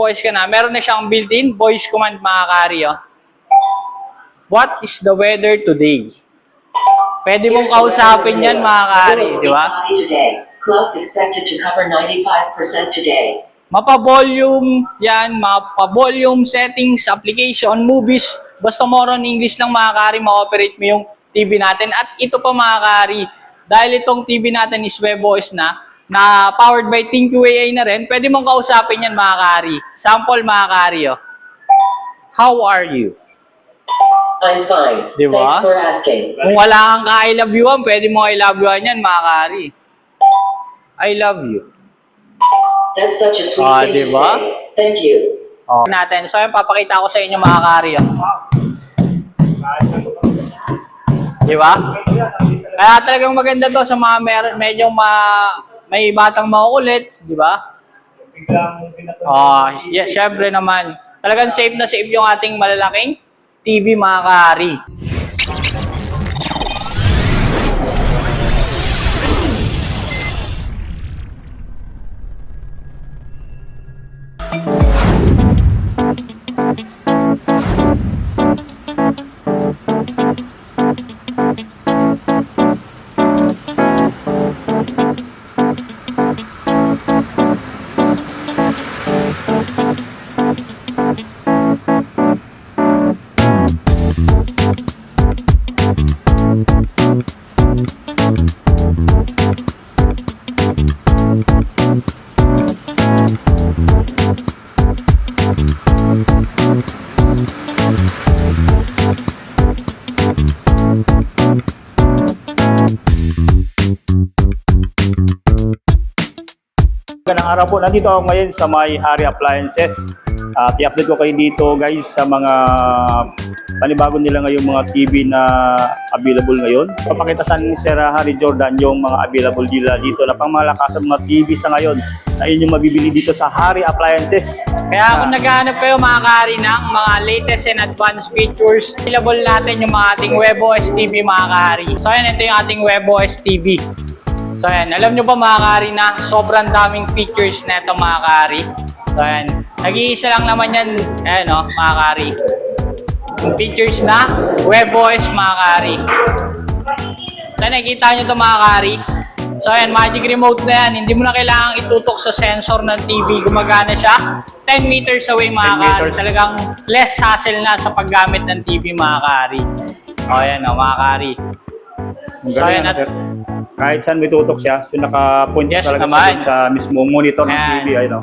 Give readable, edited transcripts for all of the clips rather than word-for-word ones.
naka-webOS ka na, meron na siyang built-in voice command mga kari. Oh. What is the weather today? Pwede mong kausapin yan mga kari, di ba? Clouds expected to cover 95% today. Mapa-volume yan, mapa-volume, settings, application, movies. Basta more on English lang mga kari, ma-operate mo yung TV natin. At ito pa mga kari, dahil itong TV natin is webOS na powered by ThinQAI na rin, pwede mong kausapin yan mga kari. Sample mga kari, oh. How are you? I'm fine. Diba? Thanks for asking. Kung wala kang ka-I love you-an, pwede mo I love you-an yan mga kari. I love you. That's such a sweet thing to Diba? say. Thank you. Oh. Natin. So, yung papakita ko sa inyo mga kari. Oh. Diba? Kaya talagang maganda to sa mga medyo may batang makukulit. Diba? Yeah, syempre naman. Talagang safe na safe yung ating malalaking TV mga kari. Magandang araw po. Nandito ako ngayon sa May Hari Appliances. At i-update ko kayo dito guys sa mga panibago nila ngayong mga TV na available ngayon. Papakita sa ni Sir Harry Jordan yung mga available nila dito na pangmalakasan mga TV sa ngayon na inyong mabibili dito sa Hari Appliances. Kaya kung naghahanap kayo mga kari ng mga latest and advanced features, available natin yung mga ating webOS TV mga kari. So yan, ito yung ating webOS TV. So yan, alam nyo ba mga kari na sobrang daming features na ito mga kari. So yan, nag-iisa lang naman yan, ayan o mga kari. Yung features na webOS mga kari. So nakikita nyo ito mga kari. So yan, magic remote na yan. Hindi mo na kailangang itutok sa sensor ng TV. Gumagana siya 10 meters away mga kari. Talagang less hassle na sa paggamit ng TV mga kari. O yan o mga kari. So yan, at kahit saan may tutok siya, so naka-point yes, talaga naman. sa mismong monitor ng TV. Ayun,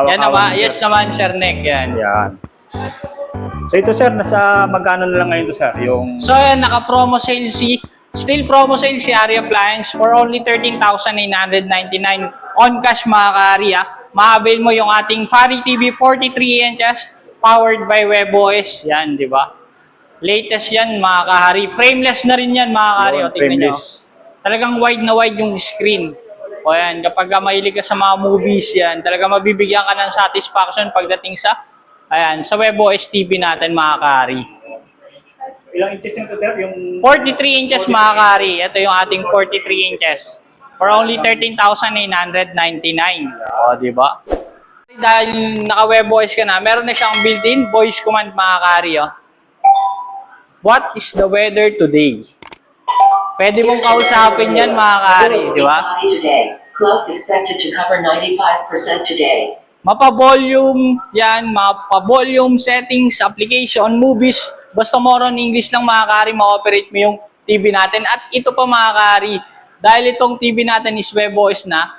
yan naman, yes naman Sir Nick. Yan. So ito sir, nasa magkano na lang ngayon to sir? So yan, naka-promo sale still promo sale si Hari Appliance for only 13,999 on cash mga kari. Ma-avail mo yung ating Fari TV 43 inches powered by webOS. Yan, di ba? Latest yan mga kahari. Frameless na rin yan mga kahari. O, tingnan nyo. Talagang wide na wide yung screen. O yan, kapag mahilig ka sa mga movies yan, talagang mabibigyan ka ng satisfaction pagdating sa, ayan, sa webOS TV natin mga kahari. Ilang inches nito sir? Yung 43 inches mga kahari. Ito yung ating 43 inches. For only 13,999. O, di ba? Dahil naka-webOS ka na, meron na siyang built-in voice command mga kahari. O. What is the weather today? Pwede mong kausapin yan mga kari, di ba? Clouds expected to cover 95% today. Mapa-volume yan, mapa-volume, settings, application, movies. Basta more on English lang mga kari, ma-operate mo yung TV natin. At ito pa mga kari, dahil itong TV natin is webOS na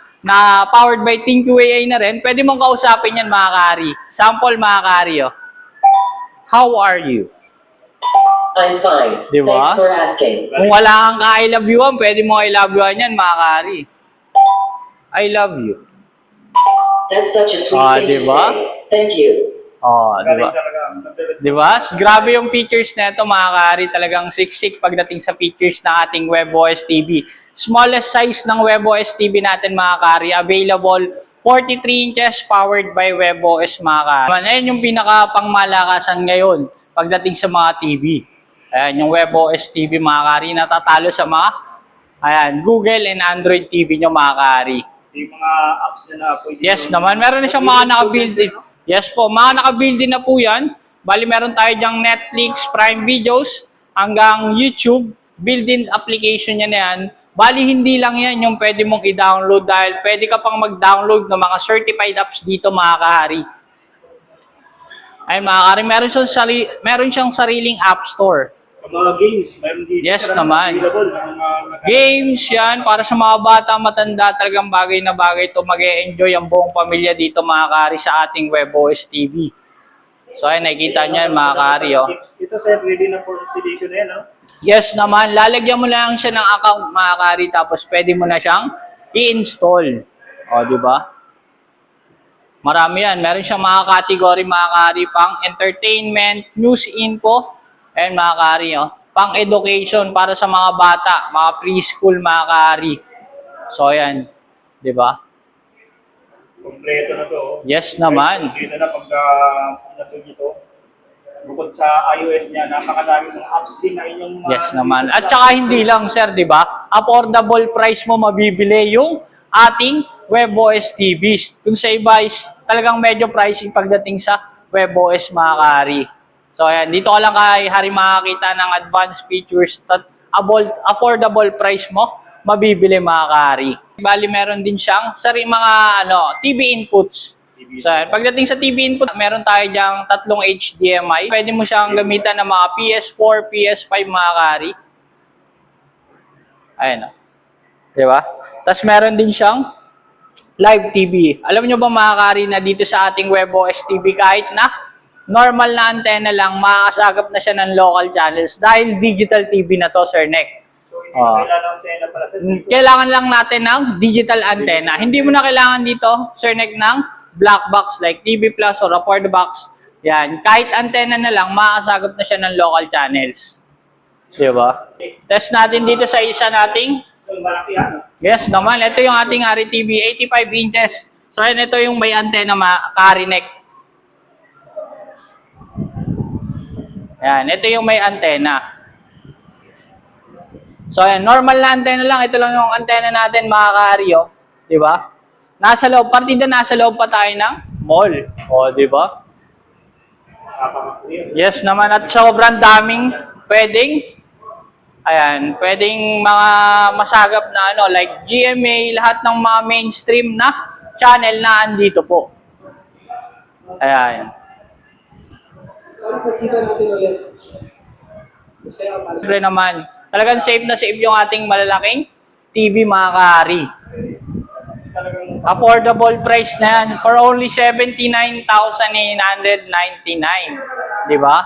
powered by ThinQAI na rin, pwede mong kausapin yan mga kari. Sample mga kari, oh. How are you? I'm fine. Diba? Thanks for asking. Kung wala kang ka-I love you-an, pwede mo I love you-an yan mga kari. I love you. That's such a sweet thing diba? to say. Thank you. Diba? Diba? Grabe yung features na ito mga kari. Talagang siksik pagdating sa features ng ating webOS TV. Smallest size ng webOS TV natin mga kari. Available 43 inches powered by webOS mga kari. Ayan yung pinaka pangmalakasan ngayon pagdating sa mga TV. Ayan, yung webOS TV mga kari, natatalo sa mga Google and Android TV nyo mga kari. yung mga apps na pwede. Yes naman, meron na siyang mga naka-built-in. Yes po, mga naka-build-in na po yan. Bali, meron tayo dyang Netflix, Prime Videos, hanggang YouTube. Built-in application niya na yan. Bali, hindi lang yan yung pwede mong i-download dahil pwede ka pang mag-download ng mga certified apps dito, mga kahari. Ay, mga kahari, meron siyang sariling app store. Mga games, meron dito. Yes naman. Available ng mga Games yan, para sa mga bata, matanda, talagang bagay na bagay ito. Mag-e-enjoy ang buong pamilya dito, mga kahari, sa ating WebOS TV. So, ay, nakikita niyan, mga kahari, oh. Ito sir, ready na for installation na yan, no? Yes naman, lalagyan mo lang siya ng account, mga kahari, tapos pwede mo na siyang i-install. O, di ba? Marami yan. Meron siyang mga category, mga kahari, pang entertainment, news info, and mga kahari, oh, pang education para sa mga bata, mga preschool, mga kahari. So, ayan. Di ba? Kompleto na to. Oh. Yes naman. Dito na pagka natog ito. Bukod sa iOS niya, napakadami ng apps din na inyong Yes naman. At saka hindi lang, sir, di ba? Affordable price mo mabibili yung ating WebOS TVs. Kung sa iba is talagang medyo pricey pagdating sa WebOS, mga kahari. So, ayan. Dito ka lang kay Hari makakita ng advanced features at affordable price mo mabibili, mga kahari. Bali, meron din siyang mga TV inputs. So, pagdating sa TV input, meron tayo diyang 3 HDMI. Pwede mo siyang gamitan ng mga PS4, PS5, mga kahari. Ayan, o. Diba? Tapos meron din siyang live TV. Alam nyo ba, mga kahari, na dito sa ating WebOS TV, kahit na normal na antena lang, makakasagap na siya ng local channels dahil digital TV na to, Sir Nick. Kailangan lang natin ng digital antenna. Hindi mo na kailangan dito, Sir Nick, ng black box like TV Plus or a Ford box. Yan. Kahit antenna na lang, makakasagap na siya ng local channels. Diba? Test natin dito sa isa nating. Yes naman. Ito yung ating Hari TV, 85 inches. So, yan, ito yung may antenna, Hari neck. Yan. Ito yung may antenna. So, ayan, normal na antenna lang. Ito lang yung antenna natin, mga kahari, oh. Diba? Nasa loob, partida nasa loob pa tayo ng mall. O, diba? Yes naman, at sobrang daming pwedeng mga masagap na like GMA, lahat ng mga mainstream na channel na andito po. Ayan. Sorry po, kita natin ulit. Siyempre naman, talagang safe na safe yung ating malalaking TV, mga kahari. Affordable price na yan for only 79,999. Di ba?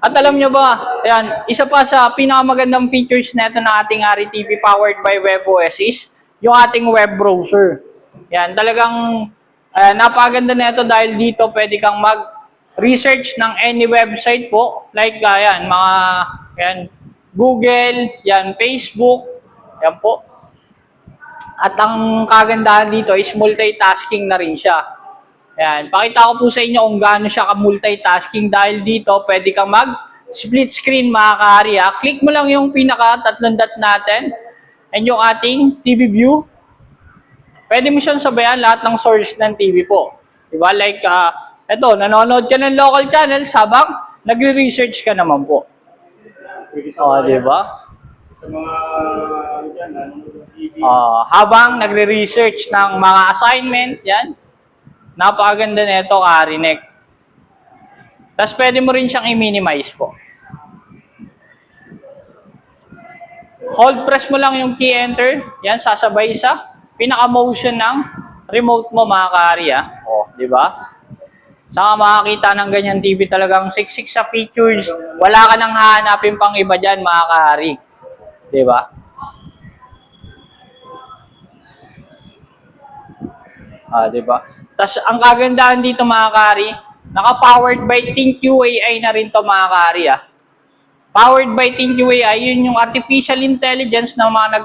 At alam nyo ba, yan, isa pa sa pinakamagandang features na ito na ating Hari TV powered by WebOS is yung ating web browser. Yan, talagang napakaganda na ito dahil dito pwede kang mag-research ng any website po. Like, Google, yan, Facebook, yan po. At ang kagandahan dito is multitasking na rin siya. Ayan, pakita ko po sa inyo kung gaano siya ka-multitasking dahil dito pwede kang mag-split screen, mga kahari. Click mo lang yung pinaka-3 dot natin and yung ating TV view. Pwede mo siyang sabayan lahat ng source ng TV po. Diba? Like, eto, nanonood ka ng local channels habang nagre-research ka naman po. Diba? Sa mga TV. Habang nagre-research ng mga assignment, yan. Napakaganda na ito, Hari neck. Tapos pwede mo rin siyang i-minimize po. Hold press mo lang yung key enter. Yan, sasabay sa pinaka-motion ng remote mo, mga kahari. Di ba? Saka makakita ng ganyan TV, talagang siksik sa features. Wala ka nang hahanapin pang iba dyan, mga kahari. Di ba? Diba? Tapos, ang kagandahan dito, mga kahari, naka-powered by ThinkUAI na rin to, mga kahari. Powered by ThinkUAI, yun yung artificial intelligence na mga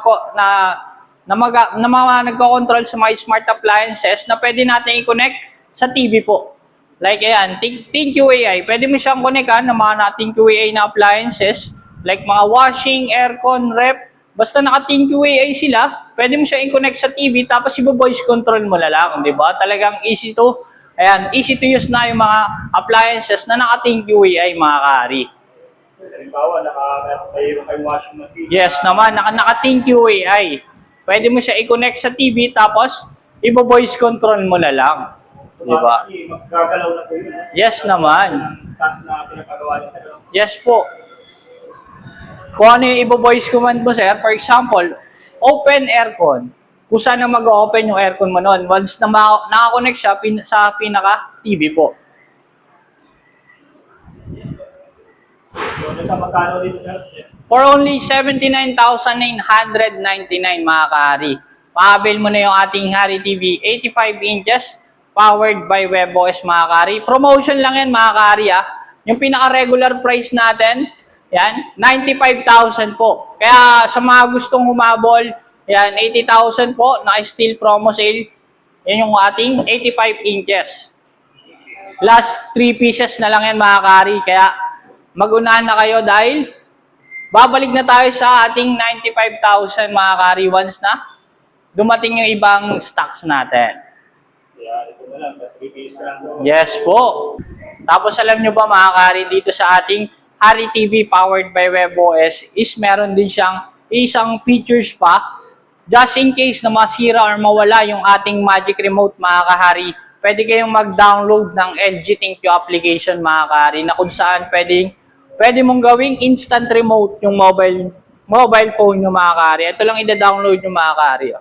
nagko-control sa mga smart appliances na pwede natin i-connect sa TV po. Like, ayan, ThinkUAI, pwede mo siyang connectan ng mga ThinkUAI na appliances, like mga washing, aircon, rep. Basta naka-ThinkUAI sila, pwede mo siya i-connect sa TV tapos i-voice control mo na lang, di ba? Talagang easy to Ayan, easy to use na yung mga appliances na naka-Thank You AI mga kari. Halimbawa, naka-mayroon kayong washing machine. Yes naman, naka-Thank You AI. Pwede mo siya i-connect sa TV tapos i-voice control mo na lang. Di ba? Magkagalaw na po yun. Yes naman. Ang task na pinapagawa niya sa Yes po. Kung ano yung i-voice command mo, sir, for example, open aircon. Kung saan na mag-open yung aircon mo noon. Once na nakakonect siya sa pinaka-TV po. So, sa magkano dito, sir? For only 79,999 mga kari. Maabil mo na yung ating Hari TV 85 inches powered by WebOS mga kari. Promotion lang yan mga kari ah. Yung pinaka-regular price natin, yan, 95,000 po. Kaya sa mga gustong humabol, yan, 80,000 po, naka-steel promo sale. Yan yung ating 85 inches. Last 3 pieces na lang yan mga kari. Kaya mag-unahan na kayo dahil babalik na tayo sa ating 95,000 mga kari once na dumating yung ibang stocks natin. Kaya ito na lang, 3 piece lang po. Yes po. Tapos alam nyo ba mga kari, dito sa ating Hari TV powered by WebOS is meron din siyang isang features pa. Just in case na masira or mawala yung ating Magic Remote mga kahari, pwede kayong mag-download ng LG Thank You application mga kahari na kung saan pwede mong gawing instant remote yung mobile phone nyo mga kahari. Ito lang ida-download yung mga kahari.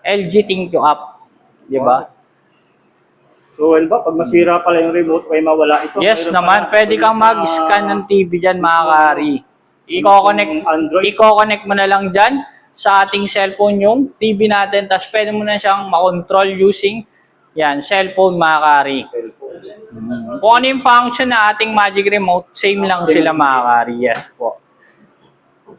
LG Thank You app. Diba? So, well ba, pag masira pala yung remote, may mawala ito. Yes mayroon naman, pala pwede kang sa mag-scan ng TV dyan mga kahari. Android. I-connect mo na lang dyan sa ating cellphone yung TV natin, tapos pwede mo na siyang makontrol using yan, cellphone mga kari. Kung ano yung function na ating Magic Remote, same lang sila mga kari. Yes po.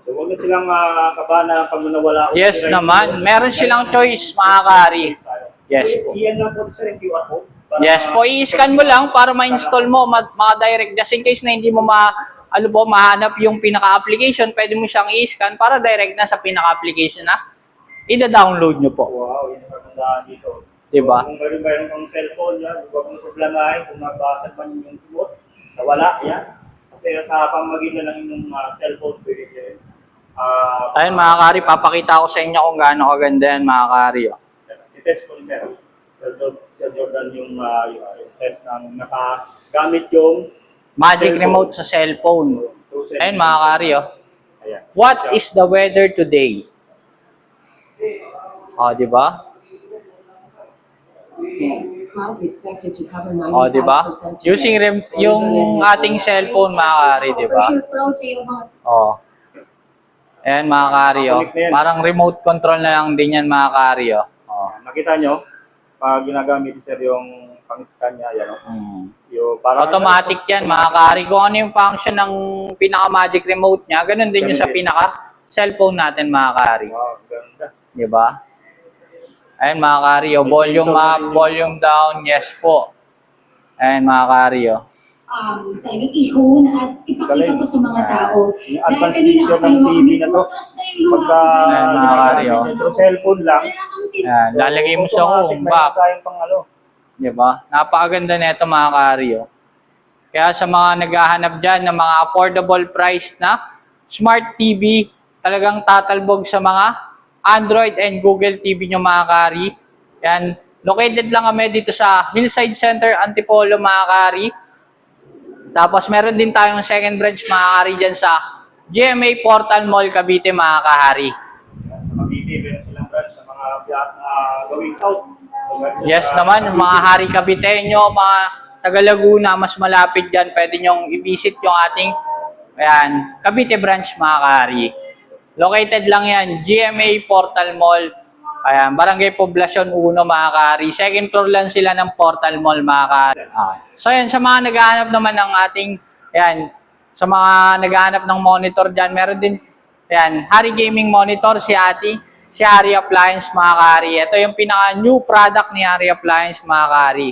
So, huwag na silang kabana pag nawala. Yes naman, meron silang choice mga kari. Yes po. Iyan lang po sa QR code. Yes po, i-scan mo lang para ma-install mo, maka-direct. Just in case na hindi mo mahanap yung pinaka-application, pwede mo siyang i-scan para direct na sa pinaka-application na ida-download nyo po. Wow, yun ang pagandaan dito. Diba? Kung mayroon kang cellphone, yan, huwag mong problemahin kung nabasag man yung remote, nawala, yan. Kasi sa pamagitan lang yung cellphone, pwede yan. Ayun mga kari, papakita ko sa inyo kung gaano kaganda yan mga kari. Oh. I-test ko sir. Sir Jordan yung test ng nakagamit yung Magic cellphone. Remote sa cellphone. Ayun mga kari. Oh. Ayan. What is the weather today? Oh, di ba? Clouds expected to cover Oh, di ba? 95% Using yung ating cellphone mga kari, di ba? Oh. Ayan mga kari. Oh. Parang remote control na lang din yan mga kari. Oh. Oh. Nakita nyo, pag ginagamit sir yung pang-scan niya, yan, yung Automatic yan mga kari. Kung ano yung function ng pinaka-Magic Remote niya, ganun din yung sa pinaka-cellphone natin mga kari. Wow, ganda. Di ba? Ayun mga kari. Oh. Volume up, volume down. Yes po. Ayun mga kari. Oh. Talagang ihon at ipakita po sa mga tao. Yung Dahil advanced kanina feature ng kapaluwa TV kami, na to, putras na yung luha pagka ko. Maaari, oh. Ito cellphone lang, Wala kang tin- Ayan, lalagay mo sa automatic home may back. tayong pang ano. Di ba? Napakaganda nito mga kari. Oh. Kaya sa mga naghahanap dyan ng mga affordable price na smart TV, talagang tatalbog sa mga Android and Google TV nyo mga kari. Yan. Located lang kami dito sa Hillside Center, Antipolo mga kari. Tapos meron din tayong second branch mga kari dyan sa GMA Portal Mall, Cavite mga kahari. Sa Cavite, meron silang branch sa mga gawing south. Yes naman, yung mga hari Caviteño, mga taga Laguna, mas malapit dyan, pwede nyong i-visit yung ating Cavite branch mga kahari. Located lang yan, GMA Portal Mall. Ayan, Barangay Poblacion 1 mga kahari. Second floor lang sila ng Portal Mall mga kahari. So yan, sa mga naghahanap naman ng ating, sa mga naghahanap ng monitor dyan, meron din, Hari Gaming Monitor, si Hari Appliance mga kahari. Ito yung pinaka-new product ni Hari Appliance mga kahari.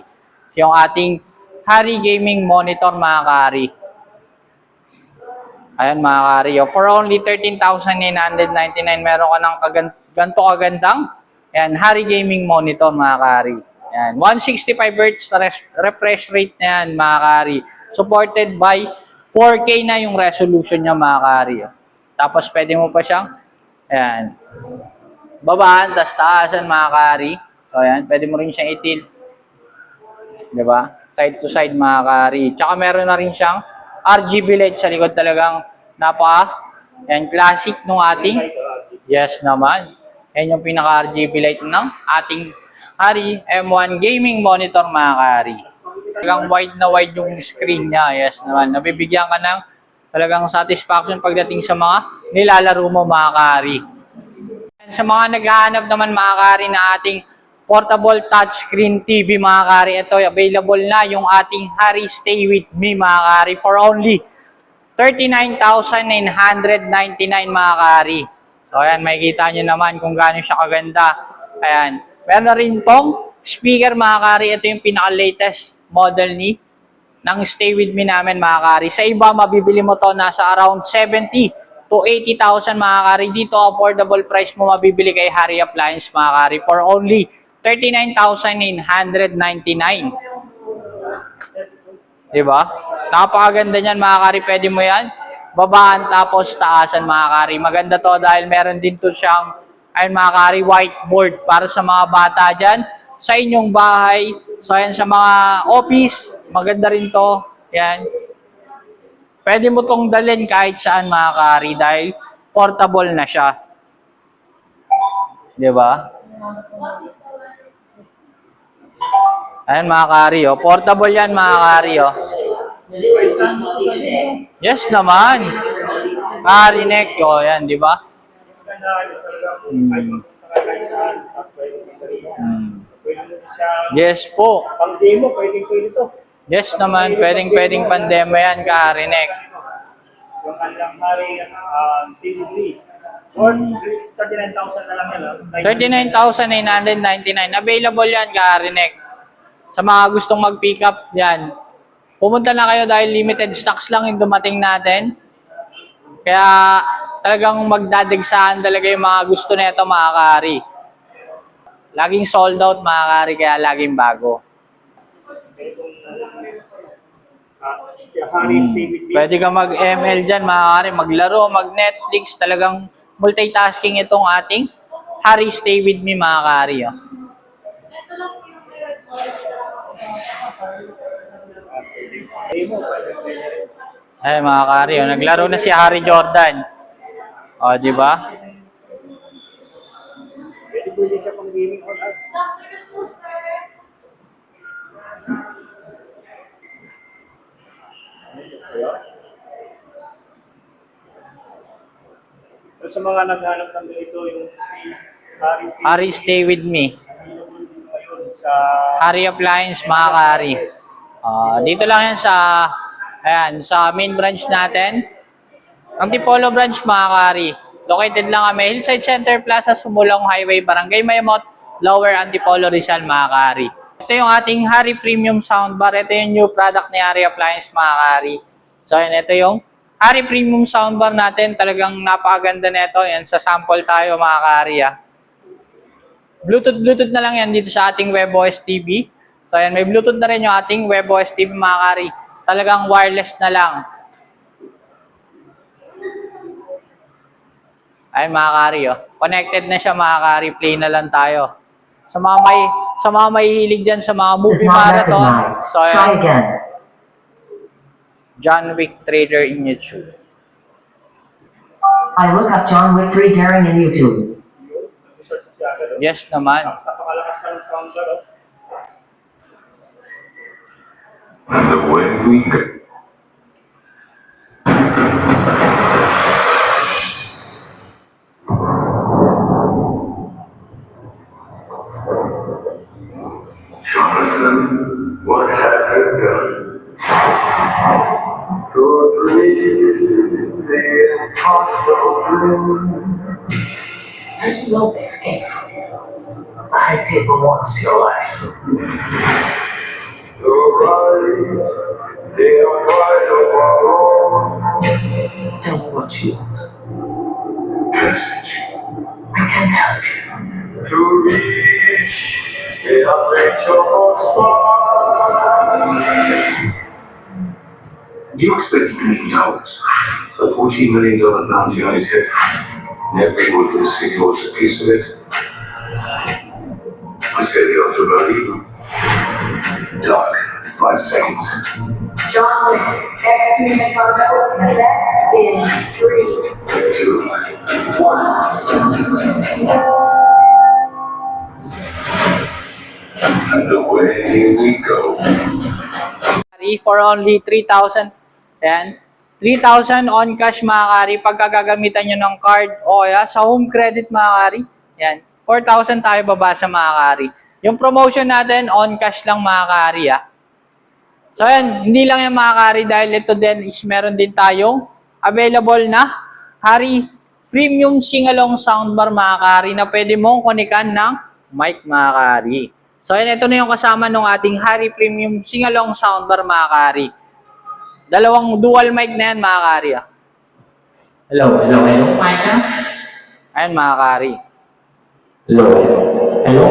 Yung ating Hari Gaming Monitor mga kahari. Ayan mga kahari. For only 13,999, meron ka ng ganito kagandang Hari Gaming Monitor mga kahari. Yan, 165 Hz na refresh rate na yan, mga kari. Supported by 4K na yung resolution niya, mga kari. Tapos pwede mo pa siyang, ayan, babaan, tas taasan, mga kari. So, ayan, pwede mo rin siyang itil. Diba? Side to side, mga kari. Tsaka meron na rin siyang RGB light sa likod, talagang ayan, classic nung ating, yes naman. Ayan yung pinaka-RGB light ng ating Hari M1 gaming monitor, mga kari. Talagang wide na wide yung screen niya. Yes naman. Nabibigyan ka ng talagang satisfaction pagdating sa mga nilalaro mo, mga kari. Sa mga naghahanap naman, mga kari, na ating portable touchscreen TV, mga kari, ito available na yung ating Hari Stay With Me, mga kari, for only 39,999, mga kari. So ayan, makikita nyo naman kung gaano siya kaganda. Ayan. Meron na rin tong speaker, mga kari. Ito yung pinaka-latest model ng Stay With Me namin, mga kari. Sa iba, mabibili mo to nasa around 70 to 80,000, mga kari. Dito, affordable price mo mabibili kay Hari Appliance, mga kari, for only 39,999. Diba? Napakaganda niyan, mga kari. Pwede mo yan babaan tapos taasan, mga kari. Maganda to dahil meron din to siyang, ayun, mga kari, whiteboard para sa mga bata dyan sa inyong bahay. So, ayan, sa mga office, maganda rin to. Yan. Pwede mo tong dalhin kahit saan, mga kari, dahil portable na siya. Diba? Ayan, mga kari, oh. Portable yan, mga kari, oh. Yes naman. Hari neck, oh, yan, di ba? Yes po. Pang demo, pwede to. Yes naman, pwedeng pandemo yan, Hari neck. Yung kanilang Hari Stay With Me. Or 39,000 na lang yan. 39,999. Available yan, Hari neck. Sa mga gustong mag-pick up, yan. Pumunta na kayo dahil limited stocks lang yung dumating natin. Kaya talagang magdadagsaan talaga yung mga gusto na ito, mga kari. Laging sold out, mga kari, kaya laging bago. Hari Stay With Me. Pwede ka mag-ML dyan, mga kari, maglaro, mag-Netflix. Talagang multitasking itong ating Hari Stay With Me, mga kari. Oh. Ay, mga kari, oh, naglaro na si Hari Jordan. O, di ba? Pwede siya pang gaming on us. So, sa mga naghanap ng ganito, yung Hari Stay With Me. sa Hari Appliance, mga kari. Dito lang yan sa, ayan, sa main branch natin. Antipolo branch, mga kari. Located lang kami, Hillside Center Plaza, Sumulong Highway, Barangay Mayamot, Lower Antipolo, Rizal, mga kari. Ito yung ating Hari Premium Soundbar. Ito yung new product ni Hari Appliance, mga kari. So, yan, ito yung Hari Premium Soundbar natin. Talagang napakaganda nito. Yan, sa sample tayo, mga kari. Bluetooth na lang yan dito sa ating WebOS TV. So, yan, may Bluetooth na rin yung ating WebOS TV, mga kari. Talagang wireless na lang. Ay, mga kari, oh. Connected na siya, mga kari. Play na lang tayo. Sa mga mahihilig dyan sa mga movie marathon. So, yan. John Wick trailer in YouTube. I look up John Wick 3 daring in YouTube. Yes naman. napakalakas pa ng soundbar. And the way we go. Jonathan, what have you done? To breathe the impossible. There's no escape from you. The high table wants your life. To rise the upright of our own. Tell me what you want. Passage. I can't help you. To reach Yeah, I bet your spot. You expected to make it out. A $14 million bounty on his head. And everyone for the city wants a piece of it. I say the odds are about even. Dark, 5 seconds. John Wick, executing the cargo in effect in 3, 2. 1. And away we go. For only 3,000. Ayan. 3,000 on cash mga kari pagka gagamitan nyo ng card o kaya sa home credit mga kari. Ayan. 4,000 tayo babasa mga kari. Yung promotion natin on cash lang mga kari ah. So ayan, hindi lang yan mga kari dahil ito din is meron din tayong available na Hari Premium Singalong Soundbar mga kari na pwede mong konikan ng mic mga kari. So ayan, ito na yung kasama ng ating Hari Premium Singalong Soundbar mga kari. Dalawang dual mic na yan mga kari ah. Hello, mic test. Ayan mga kari. Hello,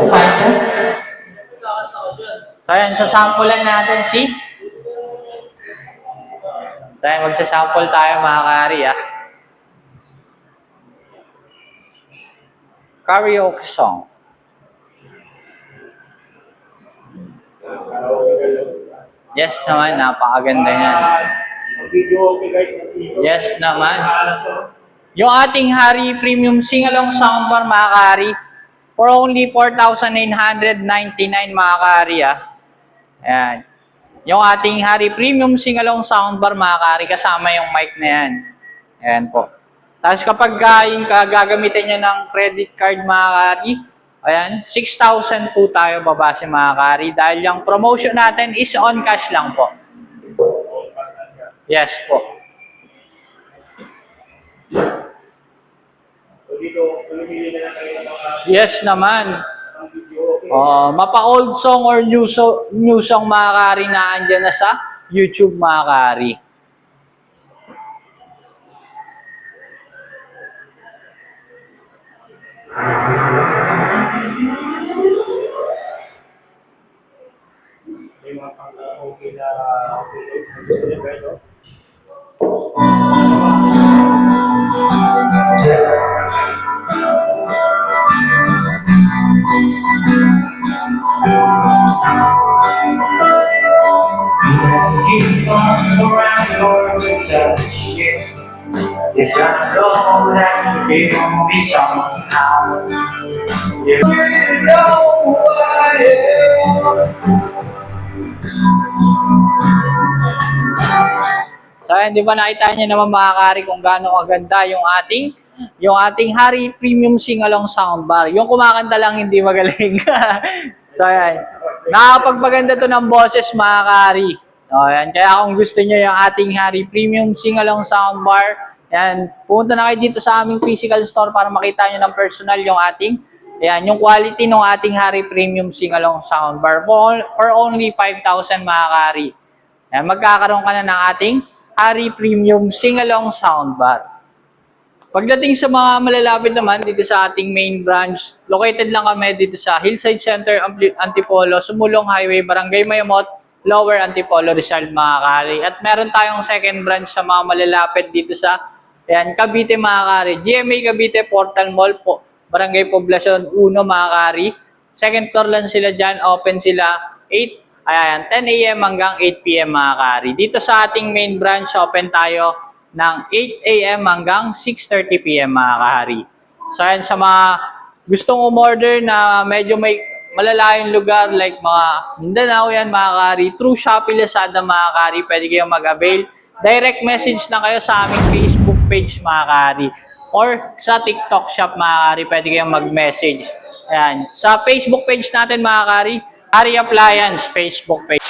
mic test. So ayan, sasampulan natin si. So ayan, magsasample tayo mga kari ah. Karaoke song. Yes naman, napakaganda yan. Video okay guys. Yes naman. Yung ating Hari Premium Singalong Soundbar mga kari, for only 4,999 mga kari ah. Ayan. Yung ating Hari Premium Singalong Soundbar mga kari, kasama yung mic na yan. Ayan po. Tapos kapag yung gagamitin nyo ng credit card mga kari, ayan, 6,000 po tayo babase mga kari dahil yung promotion natin is on cash lang po. Yes po. So dito, pumili na lang kayo ng mga Yes naman. video okay. Mapa old song or new song mga kari na andyan na sa YouTube mga kari. May mga okay na okay guys. Oh. Keep on around for the touch, yeah. Yes, I know that you feel me somehow. You know who I am. So ayan, di ba nakita niyo naman mga kari kung gaano kaganda yung ating Hari Premium Singalong Soundbar. Yung kumakanta lang hindi magaling. So ayan, nakapagpaganda to ng boses mga kari. So ayan, kaya kung gusto niyo yung ating Hari Premium Singalong Soundbar, ayan, pumunta na kayo dito sa aming physical store para makita niyo ng personal yung yung quality ng ating Hari Premium Singalong Soundbar for only 5,000 mga kari. Ayan, magkakaroon ka na ng ating Hari Premium Singalong Soundbar. Pagdating sa mga malalapit naman dito sa ating main branch, located lang kami dito sa Hillside Center, Antipolo, Sumulong Highway, Barangay Mayamot, Lower Antipolo, Rizal mga kari. At meron tayong second branch sa mga malalapit dito sa Cavite mga kari. GMA Cavite Portal Mall po, Barangay Poblacion 1 mga kari. Second floor lang sila dyan, open sila 10 a.m. hanggang 8 p.m. mga kari. Dito sa ating main branch, open tayo ng 8 a.m. hanggang 6:30 p.m. mga kari. So ayan, sa mga gustong umorder na medyo may malalayong lugar like mga Mindanao yan mga kari, through Shopee, Lazada mga kari, pwede kayong mag-avail. Direct message na kayo sa aming Facebook page mga kari or sa TikTok shop mga kari, pwede kayong mag-message. Ayan. Sa Facebook page natin mga kari, Hari Appliance Facebook page.